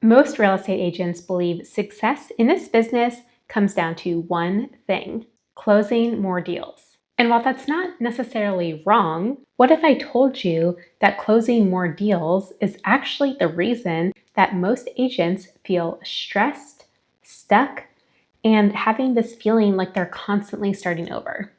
Most real estate agents believe success in this business comes down to one thing: closing more deals. And while that's not necessarily wrong, what if I told you that closing more deals is actually the reason that most agents feel stressed, stuck, and having this feeling like they're constantly starting over?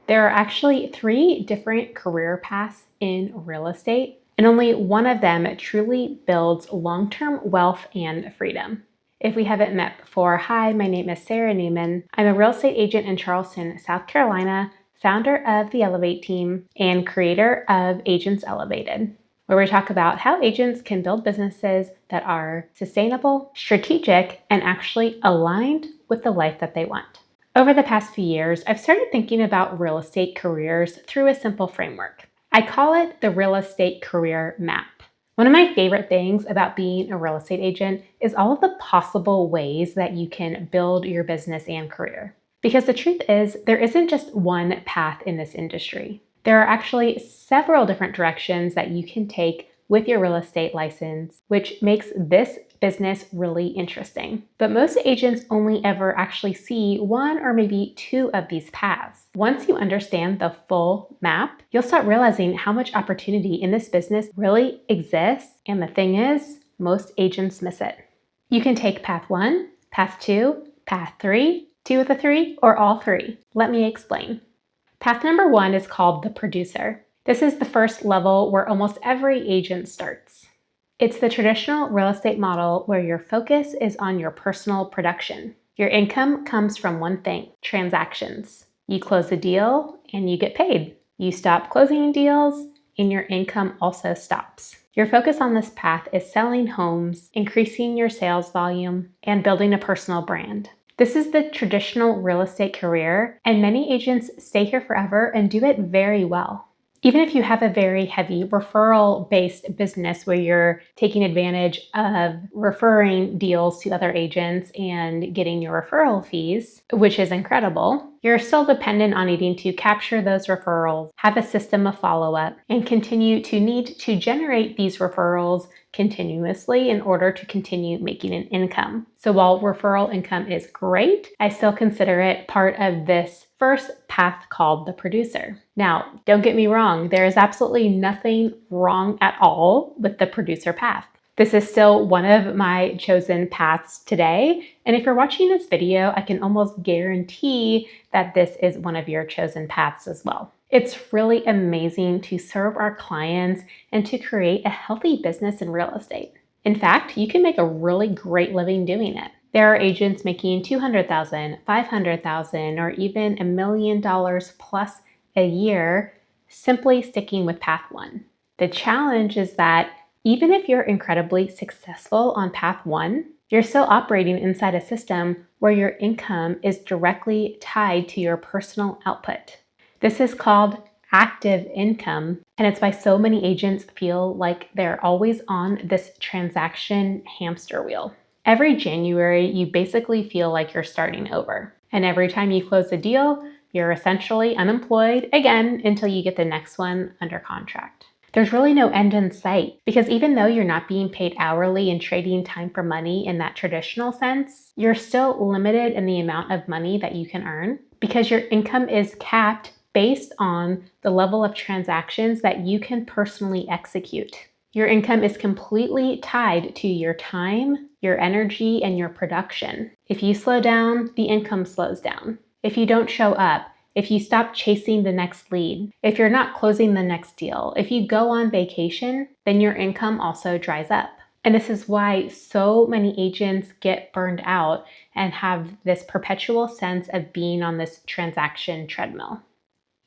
There are actually 3 different career paths in real estate, and only one of them truly builds long-term wealth and freedom. If we haven't met before, hi, my name is Sarah Newman. I'm a real estate agent in Charleston, South Carolina, founder of the Elevate team, and creator of Agents Elevated, where we talk about how agents can build businesses that are sustainable, strategic, and actually aligned with the life that they want. Over the past few years, I've started thinking about real estate careers through a simple framework. I call it the real estate career map. One of my favorite things about being a real estate agent is all of the possible ways that you can build your business and career. Because the truth is, there isn't just one path in this industry. There are actually several different directions that you can take with your real estate license, which makes this business really interesting. But most agents only ever actually see one or maybe 2 of these paths. Once you understand the full map, you'll start realizing how much opportunity in this business really exists. And the thing is, most agents miss it. You can take path 1, path 2, path 3, 2 of the 3, or all 3. Let me explain. Path number 1 is called the producer. This is the first level where almost every agent starts. It's the traditional real estate model where your focus is on your personal production. Your income comes from one thing: transactions. You close a deal and you get paid. You stop closing deals and your income also stops. Your focus on this path is selling homes, increasing your sales volume, and building a personal brand. This is the traditional real estate career, and many agents stay here forever and do it very well. Even if you have a very heavy referral-based business where you're taking advantage of referring deals to other agents and getting your referral fees, which is incredible, you're still dependent on needing to capture those referrals, have a system of follow-up, and continue to need to generate these referrals continuously in order to continue making an income. So while referral income is great, I still consider it part of this first path called the producer. Now, don't get me wrong, there is absolutely nothing wrong at all with the producer path. This is still one of my chosen paths today, and if you're watching this video, I can almost guarantee that this is one of your chosen paths as well. It's really amazing to serve our clients and to create a healthy business in real estate. In fact, you can make a really great living doing it. There are agents making $200,000, $500,000, or even $1 million plus a year simply sticking with path 1. The challenge is that even if you're incredibly successful on path 1, you're still operating inside a system where your income is directly tied to your personal output. This is called active income, and it's why so many agents feel like they're always on this transaction hamster wheel. Every January, you basically feel like you're starting over. And every time you close a deal, you're essentially unemployed again until you get the next one under contract. There's really no end in sight, because even though you're not being paid hourly and trading time for money in that traditional sense, you're still limited in the amount of money that you can earn because your income is capped based on the level of transactions that you can personally execute. Your income is completely tied to your time, your energy, and your production. If you slow down, the income slows down. If you don't show up, if you stop chasing the next lead, if you're not closing the next deal, if you go on vacation, then your income also dries up. And this is why so many agents get burned out and have this perpetual sense of being on this transaction treadmill.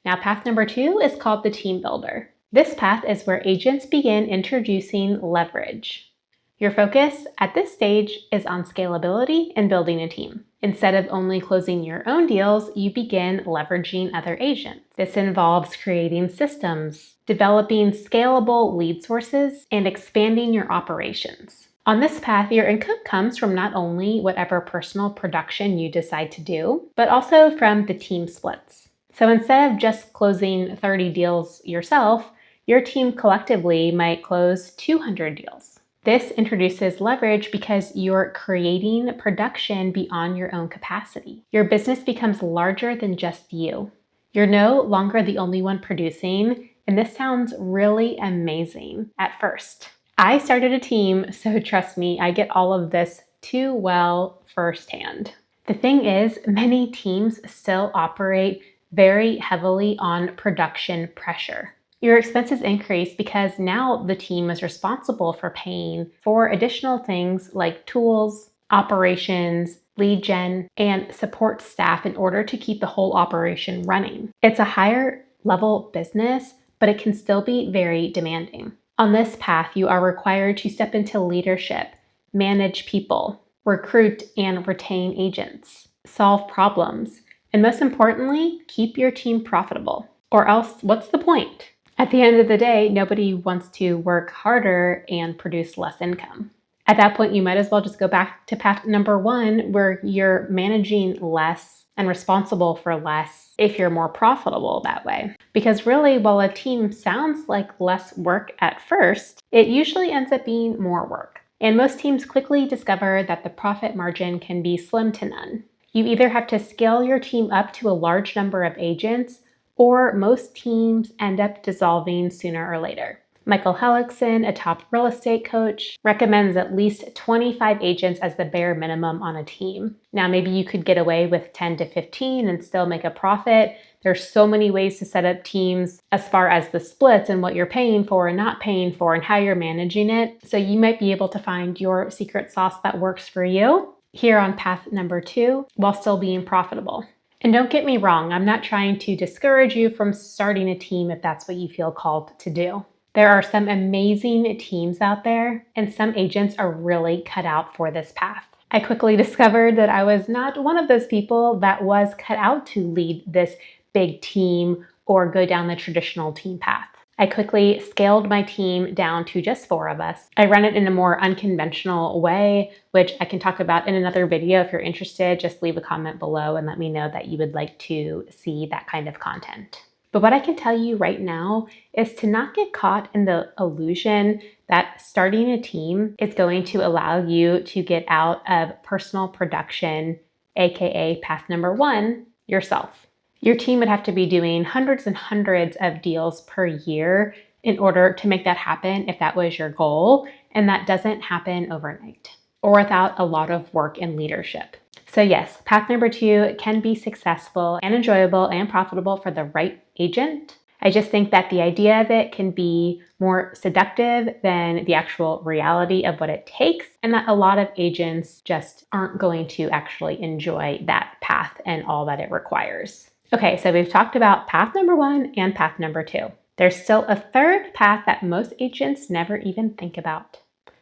Now, path number 2 is called the team builder. This path is where agents begin introducing leverage. Your focus at this stage is on scalability and building a team. Instead of only closing your own deals, you begin leveraging other agents. This involves creating systems, developing scalable lead sources, and expanding your operations. On this path, your income comes from not only whatever personal production you decide to do, but also from the team splits. So instead of just closing 30 deals yourself, your team collectively might close 200 deals. This introduces leverage because you're creating production beyond your own capacity. Your business becomes larger than just you. You're no longer the only one producing, and this sounds really amazing at first. I started a team, so trust me, I get all of this too well firsthand. The thing is, many teams still operate very heavily on production pressure. Your expenses increase because now the team is responsible for paying for additional things like tools, operations, lead gen, and support staff in order to keep the whole operation running. It's a higher level business, but it can still be very demanding. On this path, you are required to step into leadership, manage people, recruit and retain agents, solve problems, and most importantly, keep your team profitable. Or else, what's the point? At the end of the day, nobody wants to work harder and produce less income. At that point, you might as well just go back to path number one, where you're managing less and responsible for less if you're more profitable that way. Because really, while a team sounds like less work at first, it usually ends up being more work. And most teams quickly discover that the profit margin can be slim to none. You either have to scale your team up to a large number of agents, or most teams end up dissolving sooner or later. Michael Hellickson, a top real estate coach, recommends at least 25 agents as the bare minimum on a team. Now, maybe you could get away with 10 to 15 and still make a profit. There's so many ways to set up teams as far as the splits and what you're paying for and not paying for and how you're managing it. So you might be able to find your secret sauce that works for you here on path number two while still being profitable. And don't get me wrong, I'm not trying to discourage you from starting a team if that's what you feel called to do. There are some amazing teams out there, and some agents are really cut out for this path. I quickly discovered that I was not one of those people that was cut out to lead this big team or go down the traditional team path. I quickly scaled my team down to just 4 of us. I run it in a more unconventional way, which I can talk about in another video. If you're interested, just leave a comment below and let me know that you would like to see that kind of content. But what I can tell you right now is to not get caught in the illusion that starting a team is going to allow you to get out of personal production, aka path number 1, yourself. Your team would have to be doing hundreds and hundreds of deals per year in order to make that happen if that was your goal, and that doesn't happen overnight or without a lot of work and leadership. So yes, path number 2 can be successful and enjoyable and profitable for the right agent. I just think that the idea of it can be more seductive than the actual reality of what it takes, and that a lot of agents just aren't going to actually enjoy that path and all that it requires. Okay, so we've talked about path number 1 and path number 2. There's still a third path that most agents never even think about.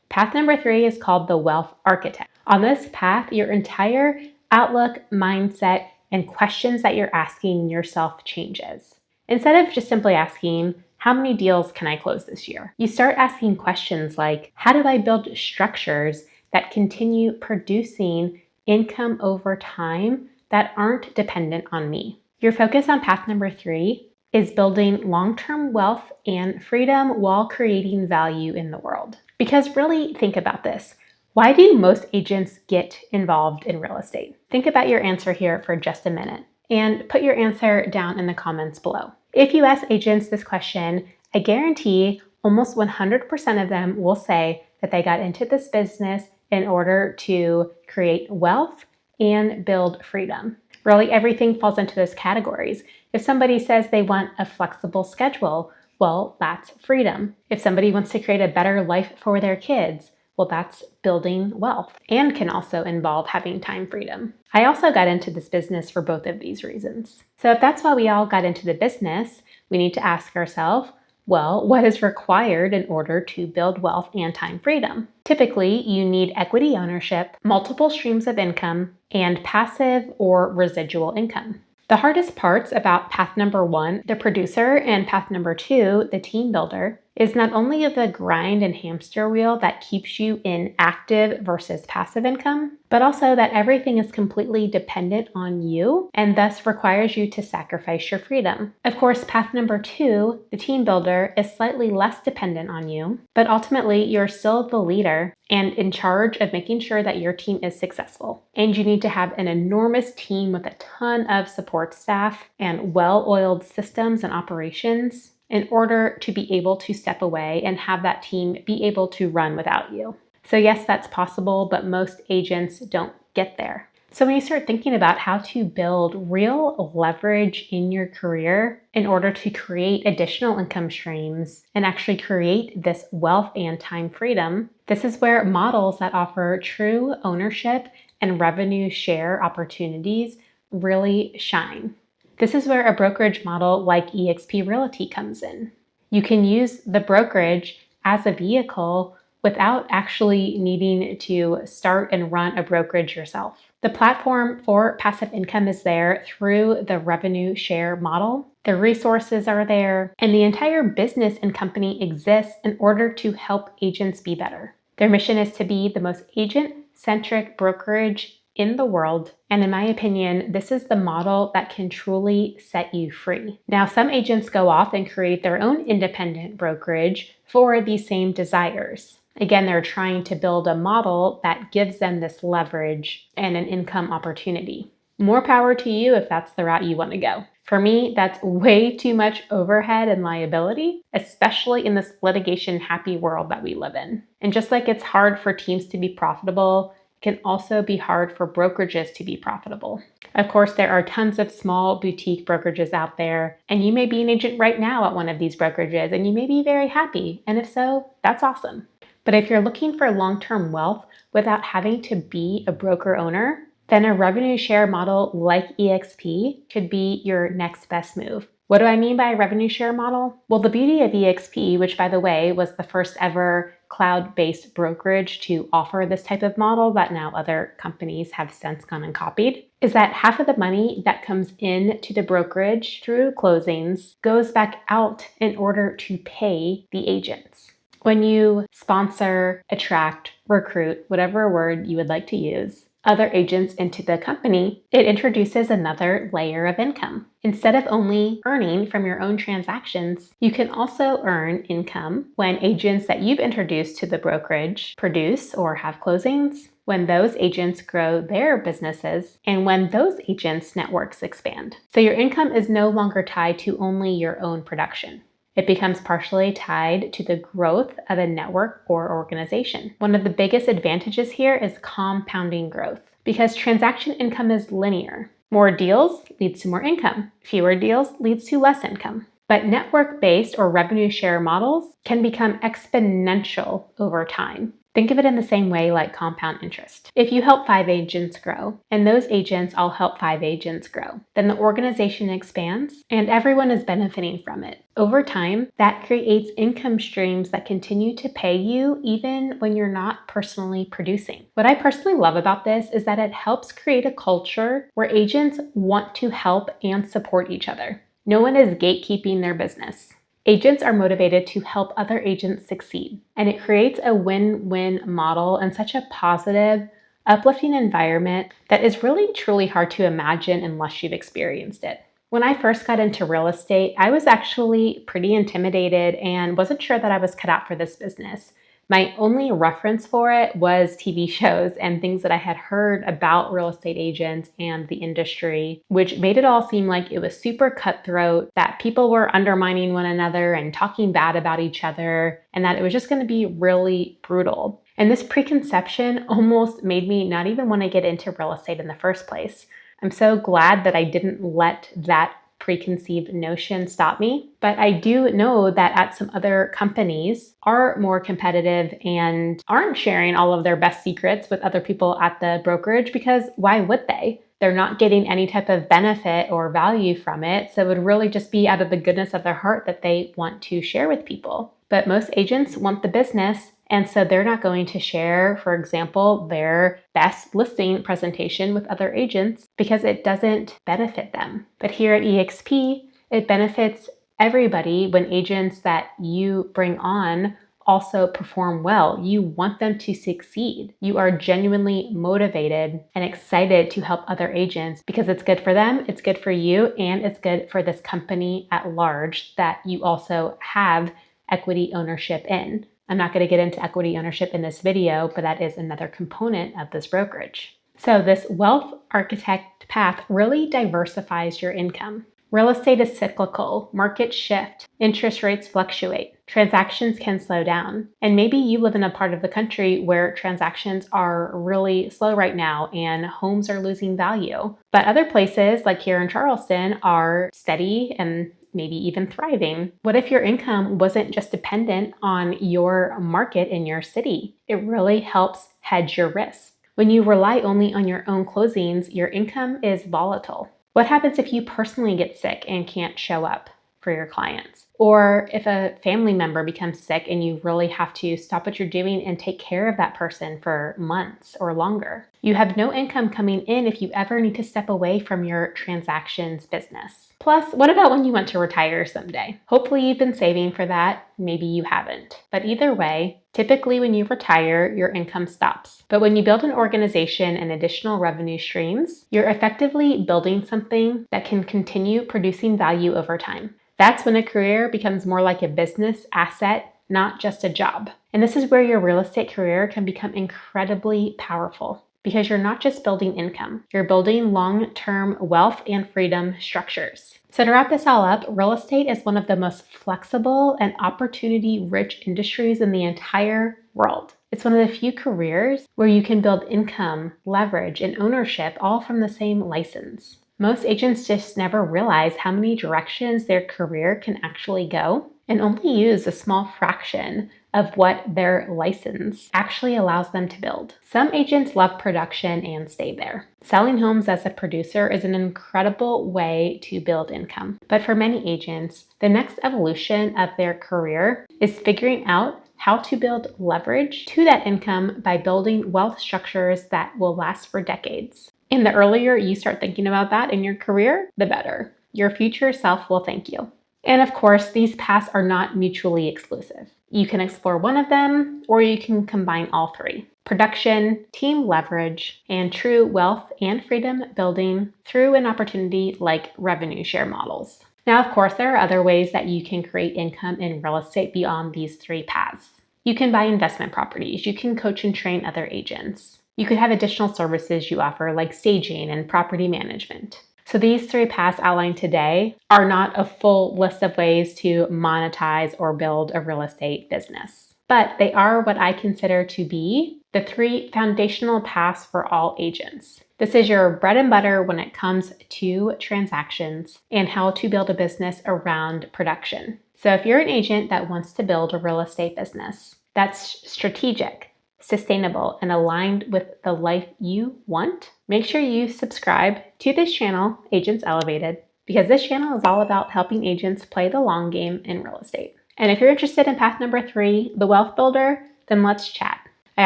Path number 3 is called the wealth architect. On this path, your entire outlook, mindset, and questions that you're asking yourself changes. Instead of just simply asking, how many deals can I close this year? You start asking questions like, how do I build structures that continue producing income over time that aren't dependent on me? Your focus on path number 3 is building long-term wealth and freedom while creating value in the world. Because really, think about this. Why do most agents get involved in real estate? Think about your answer here for just a minute and put your answer down in the comments below. If you ask agents this question, I guarantee almost 100% of them will say that they got into this business in order to create wealth and build freedom. Really, everything falls into those categories. If somebody says they want a flexible schedule, well, that's freedom. If somebody wants to create a better life for their kids, well, that's building wealth and can also involve having time freedom. I also got into this business for both of these reasons. So if that's why we all got into the business, we need to ask ourselves, well, what is required in order to build wealth and time freedom? Typically, you need equity ownership, multiple streams of income, and passive or residual income. The hardest parts about path number 1, the producer, and path number 2, the team builder, is not only the grind and hamster wheel that keeps you in active versus passive income, but also that everything is completely dependent on you and thus requires you to sacrifice your freedom. Of course, path number 2, the team builder, is slightly less dependent on you, but ultimately you're still the leader and in charge of making sure that your team is successful. And you need to have an enormous team with a ton of support staff and well-oiled systems and operations in order to be able to step away and have that team be able to run without you. So yes, that's possible, but most agents don't get there. So when you start thinking about how to build real leverage in your career in order to create additional income streams and actually create this wealth and time freedom, this is where models that offer true ownership and revenue share opportunities really shine. This is where a brokerage model like eXp Realty comes in. You can use the brokerage as a vehicle without actually needing to start and run a brokerage yourself. The platform for passive income is there through the revenue share model. The resources are there, and the entire business and company exists in order to help agents be better. Their mission is to be the most agent-centric brokerage in the world, and in my opinion, this is the model that can truly set you free. Now, some agents go off and create their own independent brokerage for these same desires. Again, they're trying to build a model that gives them this leverage and an income opportunity. More power to you if that's the route you want to go. For me, that's way too much overhead and liability, especially in this litigation-happy world that we live in. And just like it's hard for teams to be profitable, it can also be hard for brokerages to be profitable. Of course, there are tons of small boutique brokerages out there, and you may be an agent right now at one of these brokerages, and you may be very happy. And if so, that's awesome. But if you're looking for long-term wealth without having to be a broker owner, then a revenue share model like eXp could be your next best move. What do I mean by a revenue share model? Well, the beauty of eXp, which by the way was the first ever cloud-based brokerage to offer this type of model that now other companies have since gone and copied, is that half of the money that comes in to the brokerage through closings goes back out in order to pay the agents. When you sponsor, attract, recruit, whatever word you would like to use, other agents into the company, it introduces another layer of income. Instead of only earning from your own transactions, you can also earn income when agents that you've introduced to the brokerage produce or have closings, when those agents grow their businesses, and when those agents' networks expand. So your income is no longer tied to only your own production. It becomes partially tied to the growth of a network or organization. One of the biggest advantages here is compounding growth because transaction income is linear. More deals leads to more income. Fewer deals leads to less income. But network-based or revenue share models can become exponential over time. Think of it in the same way like compound interest. If you help 5 agents grow, and those agents all help 5 agents grow, then the organization expands and everyone is benefiting from it. Over time, that creates income streams that continue to pay you even when you're not personally producing. What I personally love about this is that it helps create a culture where agents want to help and support each other. No one is gatekeeping their business. Agents are motivated to help other agents succeed, and it creates a win-win model and such a positive, uplifting environment that is really truly hard to imagine unless you've experienced it. When I first got into real estate, I was actually pretty intimidated and wasn't sure that I was cut out for this business. My only reference for it was TV shows and things that I had heard about real estate agents and the industry, which made it all seem like it was super cutthroat, that people were undermining one another and talking bad about each other, and that it was just going to be really brutal. And this preconception almost made me not even want to get into real estate in the first place. I'm so glad that I didn't let that preconceived notion stop me. But I do know that at some other companies are more competitive and aren't sharing all of their best secrets with other people at the brokerage because why would they? They're not getting any type of benefit or value from it. So it would really just be out of the goodness of their heart that they want to share with people. But most agents want the business. And so they're not going to share, for example, their best listing presentation with other agents because it doesn't benefit them. But here at eXp, it benefits everybody, when agents that you bring on also perform well, you want them to succeed. You are genuinely motivated and excited to help other agents because it's good for them, it's good for you, and it's good for this company at large that you also have equity ownership in. I'm not going to get into equity ownership in this video, but that is another component of this brokerage. So this wealth architect path really diversifies your income. Real estate is cyclical, markets shift, interest rates fluctuate, transactions can slow down. And maybe you live in a part of the country where transactions are really slow right now and homes are losing value. But other places, like here in Charleston, are steady and maybe even thriving. What if your income wasn't just dependent on your market in your city? It really helps hedge your risk. When you rely only on your own closings, your income is volatile. What happens if you personally get sick and can't show up for your clients? Or if a family member becomes sick and you really have to stop what you're doing and take care of that person for months or longer? You have no income coming in if you ever need to step away from your transactions business. Plus, what about when you want to retire someday? Hopefully you've been saving for that. Maybe you haven't. But either way, typically when you retire, your income stops. But when you build an organization and additional revenue streams, you're effectively building something that can continue producing value over time. That's when a career becomes more like a business asset, not just a job. And this is where your real estate career can become incredibly powerful because you're not just building income, you're building long-term wealth and freedom structures. So to wrap this all up, real estate is one of the most flexible and opportunity-rich industries in the entire world. It's one of the few careers where you can build income, leverage, and ownership all from the same license. Most agents just never realize how many directions their career can actually go and only use a small fraction of what their license actually allows them to build. Some agents love production and stay there. Selling homes as a producer is an incredible way to build income. But for many agents, the next evolution of their career is figuring out how to build leverage to that income by building wealth structures that will last for decades. And the earlier you start thinking about that in your career, the better. Your future self will thank you. And of course, these paths are not mutually exclusive. You can explore one of them, or you can combine all three: production, team leverage, and true wealth and freedom building through an opportunity like revenue share models. Now, of course, there are other ways that you can create income in real estate beyond these three paths. You can buy investment properties. You can coach and train other agents. You could have additional services you offer like staging and property management. So these three paths outlined today are not a full list of ways to monetize or build a real estate business, but they are what I consider to be the three foundational paths for all agents. This is your bread and butter when it comes to transactions and how to build a business around production. So if you're an agent that wants to build a real estate business that's strategic, sustainable, and aligned with the life you want, make sure you subscribe to this channel, Agents Elevated, because this channel is all about helping agents play the long game in real estate. And if you're interested in path number 3, the wealth builder, then let's chat. I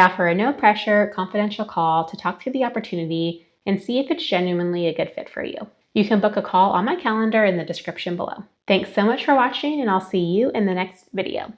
offer a no pressure, confidential call to talk through the opportunity and see if it's genuinely a good fit for you. You can book a call on my calendar in the description below. Thanks so much for watching, and I'll see you in the next video.